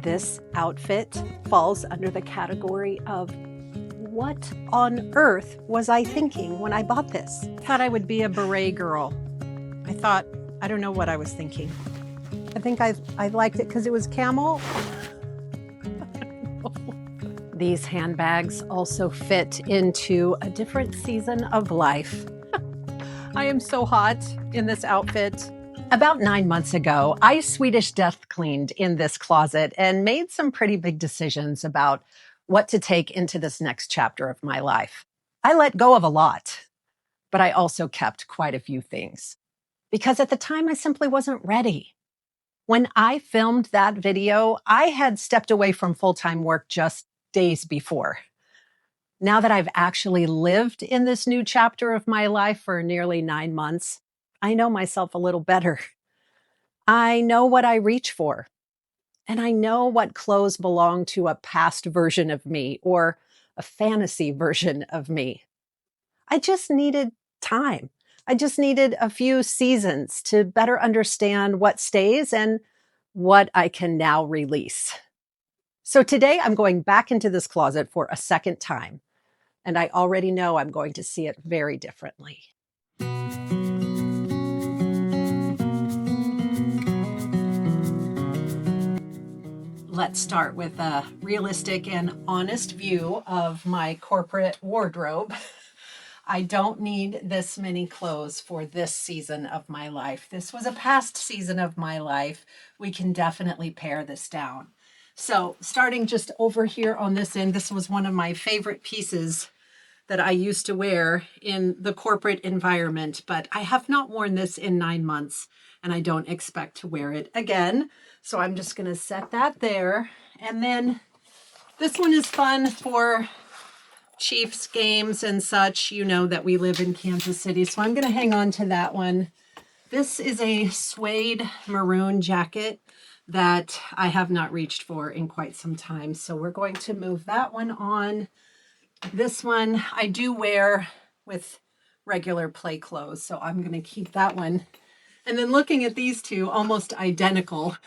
This outfit falls under the category of what on earth was I thinking when I bought this? I thought I would be a beret girl. I don't know what I was thinking. I think I liked it because it was camel. These handbags also fit into a different season of life. I am so hot in this outfit. About 9 months ago, I Swedish Death Cleaned in this closet and made some pretty big decisions about what to take into this next chapter of my life. I let go of a lot, but I also kept quite a few things because at the time I simply wasn't ready. When I filmed that video, I had stepped away from full-time work just days before. Now that I've actually lived in this new chapter of my life for nearly 9 months, I know myself a little better. I know what I reach for. And I know what clothes belong to a past version of me or a fantasy version of me. I just needed time. I just needed a few seasons to better understand what stays and what I can now release. So today I'm going back into this closet for a second time, and I already know I'm going to see it very differently. Let's start with a realistic and honest view of my corporate wardrobe. I don't need this many clothes for this season of my life. This was a past season of my life. We can definitely pare this down. So starting just over here on this end, this was one of my favorite pieces that I used to wear in the corporate environment, but I have not worn this in 9 months and I don't expect to wear it again. So I'm just going to set that there. And then this one is fun for Chiefs games and such. You know that we live in Kansas City, so I'm going to hang on to that one. This is a suede maroon jacket that I have not reached for in quite some time. So we're going to move that one on. This one I do wear with regular play clothes, so I'm going to keep that one. And then looking at these two almost identical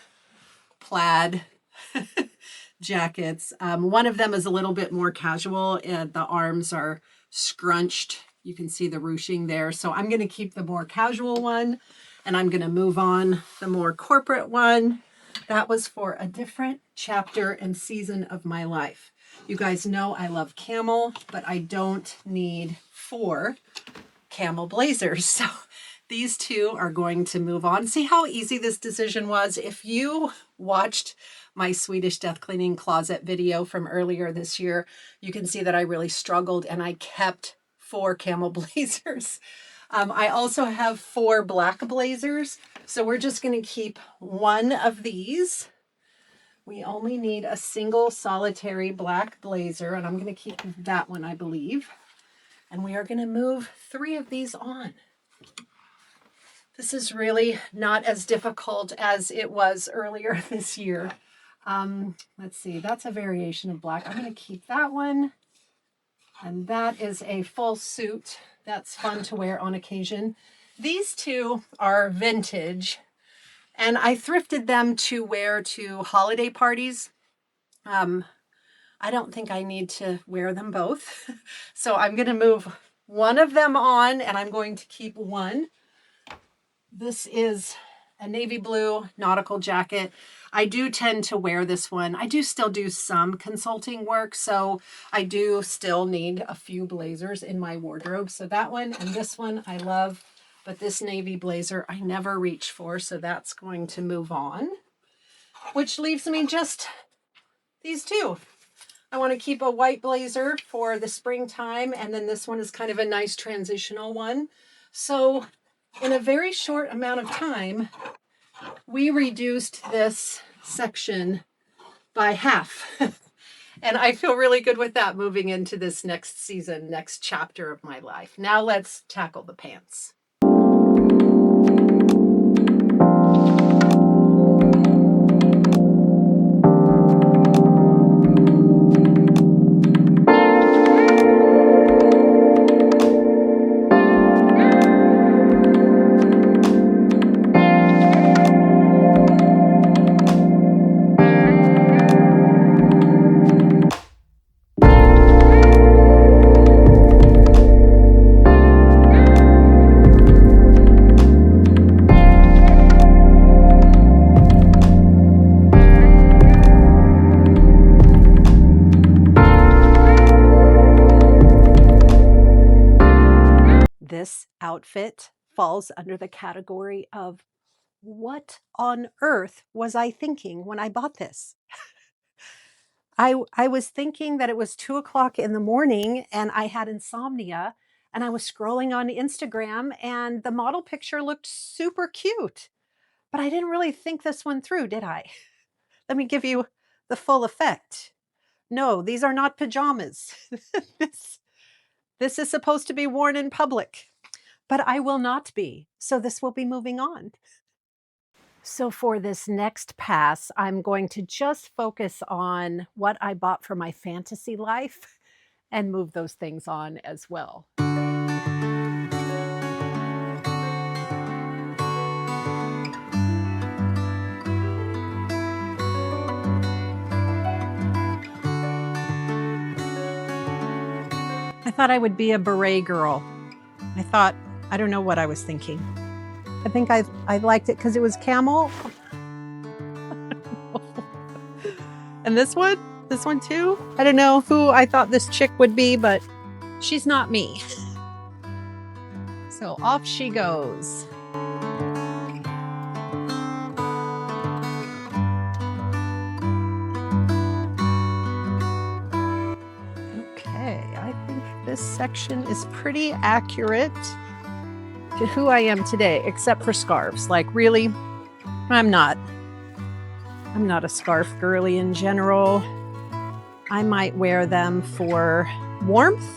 plaid jackets. One of them is a little bit more casual and the arms are scrunched. You can see the ruching there. So I'm going to keep the more casual one and I'm going to move on the more corporate one. That was for a different chapter and season of my life. You guys know I love camel, but I don't need 4 camel blazers. So these two are going to move on. See how easy this decision was? If you watched my Swedish Death Cleaning closet video from earlier this year, you can see that I really struggled and I kept 4 camel blazers. I also have 4 black blazers. So we're just going to keep one of these. We only need a single solitary black blazer, and I'm going to keep that one, I believe. And we are going to move 3 of these on. This is really not as difficult as it was earlier this year. Let's see, that's a variation of black. I'm going to keep that one. And that is a full suit. That's fun to wear on occasion. These two are vintage, and I thrifted them to wear to holiday parties. I don't think I need to wear them both. So I'm going to move one of them on, and I'm going to keep one. This is a navy blue nautical jacket. I do tend to wear this one. I do still do some consulting work, so I do still need a few blazers in my wardrobe. So that one and this one I love, but this navy blazer I never reach for, so that's going to move on, which leaves me just these two. I want to keep a white blazer for the springtime, and then this one is kind of a nice transitional one. So in a very short amount of time, we reduced this section by half. And I feel really good with that moving into this next season, next chapter of my life. Now let's tackle the pants. outfit falls under the category of what on earth was I thinking when I bought this? I was thinking that it was 2 o'clock in the morning and I had insomnia and I was scrolling on Instagram and the model picture looked super cute. But I didn't really think this one through, did I? Let me give you the full effect. No, these are not pajamas. this, this is supposed to be worn in public, but I will not be. So this will be moving on. So for this next pass, I'm going to just focus on what I bought for my fantasy life and move those things on as well. I thought I would be a beret girl. I don't know what I was thinking. I think I liked it because it was camel. And this one too. I don't know who I thought this chick would be, but she's not me. So off she goes. Okay, I think this section is pretty accurate to who I am today, except for scarves. Like really, I'm not a scarf girly in general. I might wear them for warmth,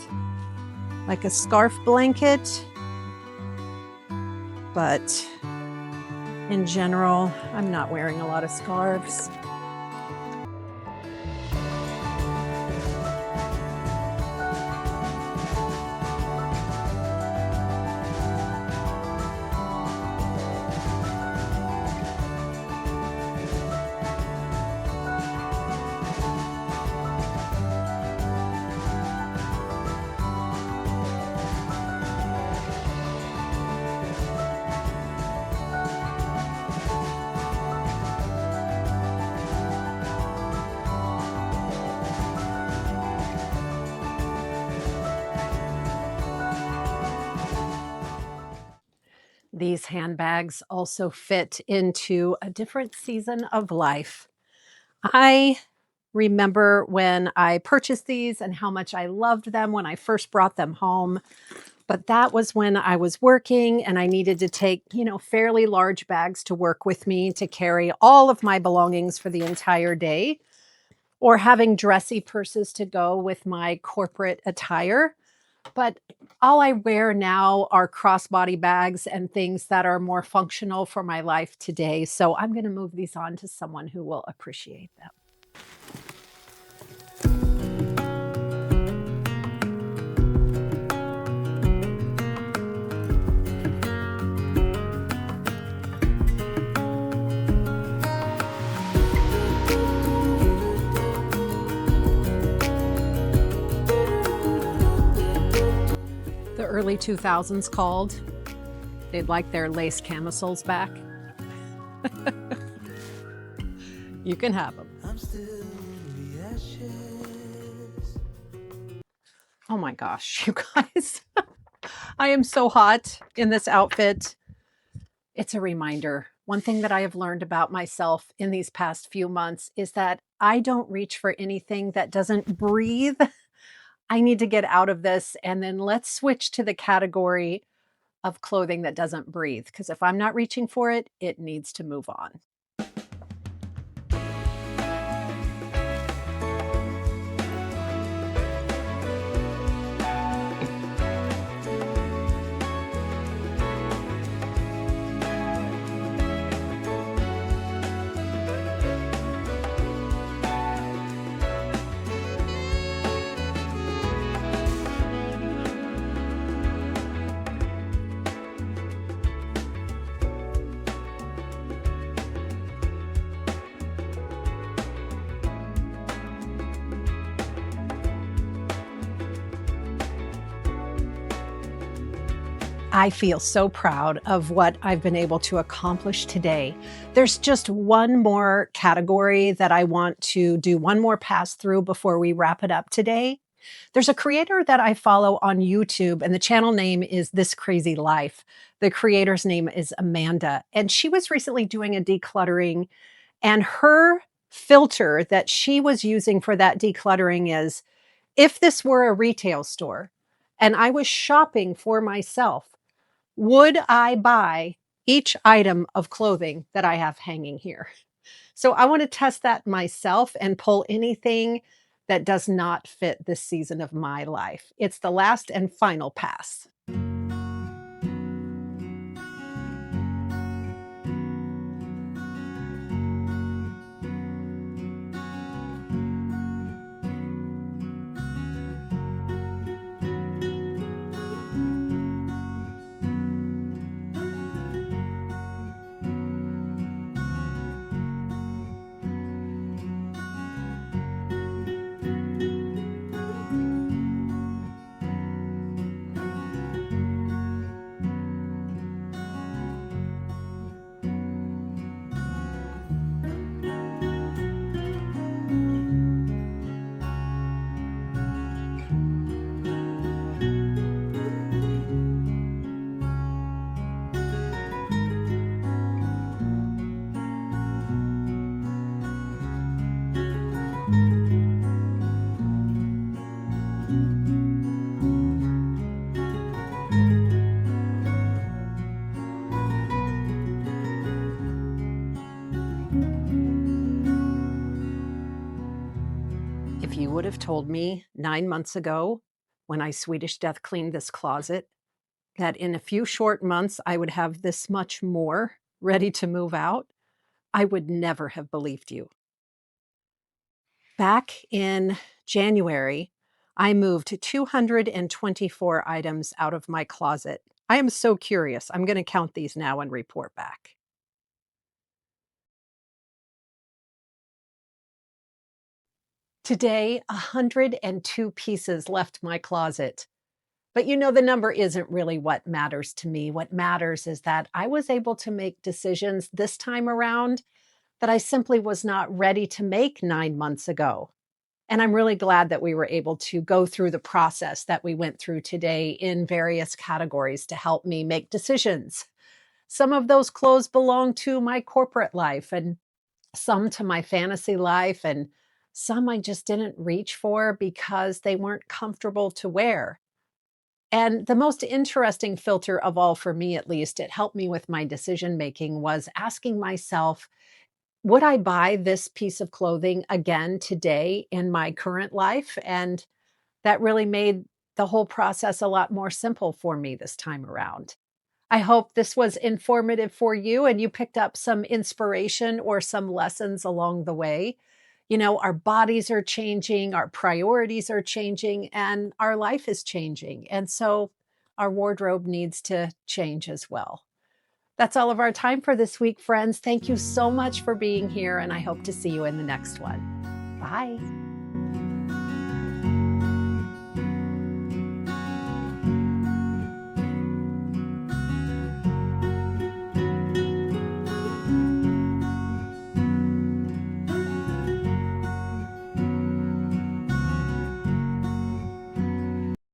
like a scarf blanket. But in general, I'm not wearing a lot of scarves. These handbags also fit into a different season of life. I remember when I purchased these and how much I loved them when I first brought them home. But that was when I was working and I needed to take, fairly large bags to work with me to carry all of my belongings for the entire day, or having dressy purses to go with my corporate attire. But all I wear now are crossbody bags and things that are more functional for my life today. So I'm going to move these on to someone who will appreciate them. Early 2000s called. They'd like their lace camisoles back. You can have them. Oh my gosh, you guys. I am so hot in this outfit. It's a reminder. One thing that I have learned about myself in these past few months is that I don't reach for anything that doesn't breathe. I need to get out of this, and then let's switch to the category of clothing that doesn't breathe, because if I'm not reaching for it, it needs to move on. I feel so proud of what I've been able to accomplish today. There's just one more category that I want to do one more pass through before we wrap it up today. There's a creator that I follow on YouTube, and the channel name is This Crazy Life. The creator's name is Amanda, and she was recently doing a decluttering, and her filter that she was using for that decluttering is, if this were a retail store and I was shopping for myself, would I buy each item of clothing that I have hanging here? So I want to test that myself and pull anything that does not fit this season of my life. It's the last and final pass. If you would have told me 9 months ago, when I Swedish Death cleaned this closet, that in a few short months I would have this much more ready to move out, I would never have believed you. Back in January, I moved 224 items out of my closet. I am so curious. I'm going to count these now and report back. Today, 102 pieces left my closet. But the number isn't really what matters to me. What matters is that I was able to make decisions this time around that I simply was not ready to make 9 months ago. And I'm really glad that we were able to go through the process that we went through today in various categories to help me make decisions. Some of those clothes belong to my corporate life, and some to my fantasy life, and some I just didn't reach for because they weren't comfortable to wear. And the most interesting filter of all, for me at least, it helped me with my decision making, was asking myself, would I buy this piece of clothing again today in my current life? And that really made the whole process a lot more simple for me this time around. I hope this was informative for you and you picked up some inspiration or some lessons along the way. Our bodies are changing, our priorities are changing, and our life is changing. And so our wardrobe needs to change as well. That's all of our time for this week, friends. Thank you so much for being here, and I hope to see you in the next one. Bye.